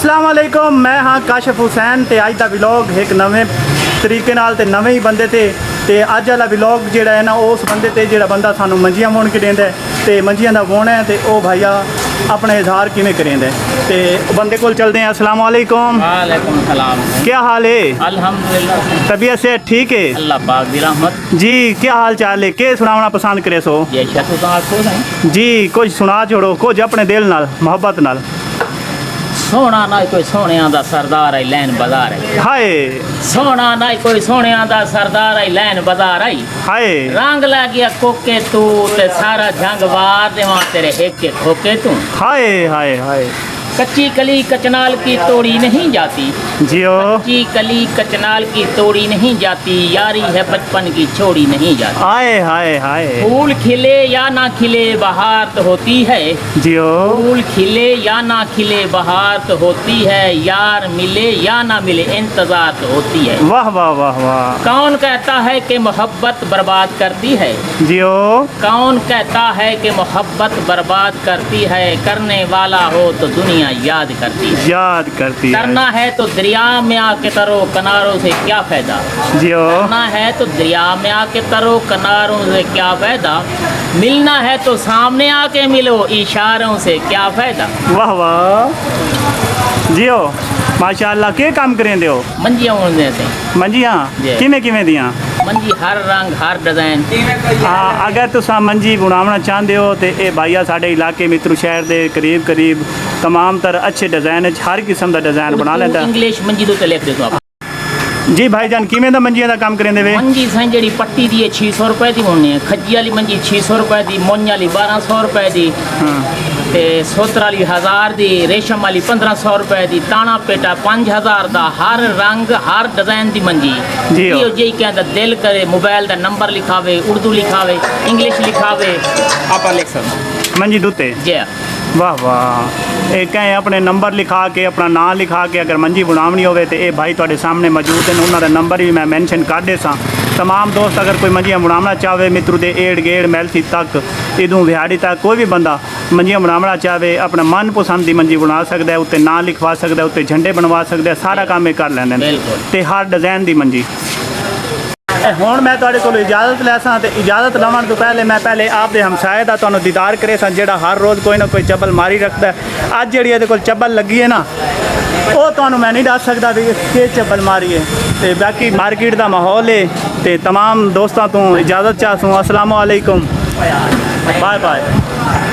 अस्सलाम वालेकुम, मैं हाँ काशिफ हुसैन ते अज दा व्लॉग एक नवे तरीके नाल ते नवे ही बंदे ते अज वाला व्लॉग जिहड़ा है ना उस बंदे ते जिहड़ा बंदा सानू मंजियां बुन के देंदा है ते मंजियां दा बुन है ते ओ भाईया अपने इजहार किवें करेंदा है ते बंदे कोल चलदे हैं। अस्सलाम वालेकुम। वालेकुम सलाम। क्या हाल है? अल्हम्दुलिल्लाह, तबीयत से ठीक है? अल्लाह पाक दी रहमत। जी क्या हाल चाल है? के सुनावना पसंद करे सो? ये शतु तो आपको है जी कुछ सुना छोड़ो, कुछ अपने दिल नाल मोहब्बत नाल। सोना ना कोई सोनिया दा सरदार आई लैन बाजार आई। हाय सोना ना कोई सोनिया दा सरदार आई लैन बाजार आई। हाय रंग ला गया कोके तू ते सारा जंग वार देवा तेरे एक के खोके तू। हाय हाय हाय कच्ची कली कचनाल की तोड़ी नहीं जाती। जियो कच्ची कली कचनाल की तोड़ी नहीं जाती, यारी है बचपन की छोड़ी नहीं जाती। हाय हाय हाय फूल खिले या ना खिले बहार तो होती है। जियो फूल खिले या ना खिले बहार तो होती है, यार मिले या ना मिले इंतजार तो होती है। वाह वाह वाह वाह। कौन कहता है कि मोहब्बत बर्बाद करती है? जियो कौन कहता है कि मोहब्बत बर्बाद करती है? करने वाला हो तो दुनिया याद करती है। याद करती करना है तो दरिया में आके तरो, किनारों से क्या फायदा? जियो करना है तो दरिया में आके तरो, किनारों से क्या फायदा? मिलना है तो सामने आके मिलो, इशारों से क्या फायदा? वाह वाह। जियो माशाअल्लाह। के काम करेंदे हो? मंजियां उड़ने से। मंजियां जी। किवें किवें दियां? मंजी हर रंग हर डिजाइन। हाँ अगर तुसा मंजी बुनावना चाहते हो तो ये भाईया साढ़े इलाके मित्रू शहर के करीब करीब तमाम तर अच्छे डिजाइन हर किस्म का डिजाइन बना लेंदा। इंग्लिश मंजी तो लिख दे आप। जी भाईजान किवें दा मंजियां दा काम करेंदे वे? मंजी साईं जी पट्टी दी 600 रुपए दी होनी है, खज्जी वाली मंजी 600 रुपए दी, मोंज वाली 1200 रुपए दी, ते सोतर वाली 1000 दी, रेशम वाली 1500 रुपए दी, ताना पेटा 5000 दा, हर रंग हर डिजाइन दी मंजी। जी यो जी कहंदा दिल करे मोबाइल दा नंबर लिखावे, उर्दू लिखावे, इंग्लिश लिखावे, आप लिख सकते मंजी दुते। जी। वाह वाह। एक कहें अपने नंबर लिखा के अपना नाम लिखा के अगर मंजी बुनावनी होवे तो ये भाई तुहाडे सामने मौजूद हैं, उन्होंने नंबर भी मैं मैंशन कर दे सा। तमाम दोस्त अगर कोई मंजियां बुनावना चाहे मित्रू दे एड़ गेड़ मैलसी तक इदों विहाड़ी तक कोई भी बंदा मंजियां बुनावना चाहे अपना मन पसंद की मंजी बना सकता है, उत्ते नाम लिखवा सकता है, उत्ते झंडे बनवा सकता है, सारा काम ये कर लेंदे ने ते हर डिजाइन की मंजी। हुण मैं तुहाडे कोलों इजाजत लैसा ते इजाजत लवन तो पहले मैं पहले आपके हमसाए का तुहानूं दीदार करे सा जिहड़ा हर रोज़ कोई ना कोई चब्बल मारी रखता है। अज जिहड़ी इहदे कोल चब्बल लगी है ना वो तुहानूं मैं नहीं दस सकदा भी कि चब्बल मारी है। ते बाकी मार्केट का माहौल है ते तमाम दोस्तों तो इजाजत चाहूँ। अस्सलाम वालेकुम, बाय बाय।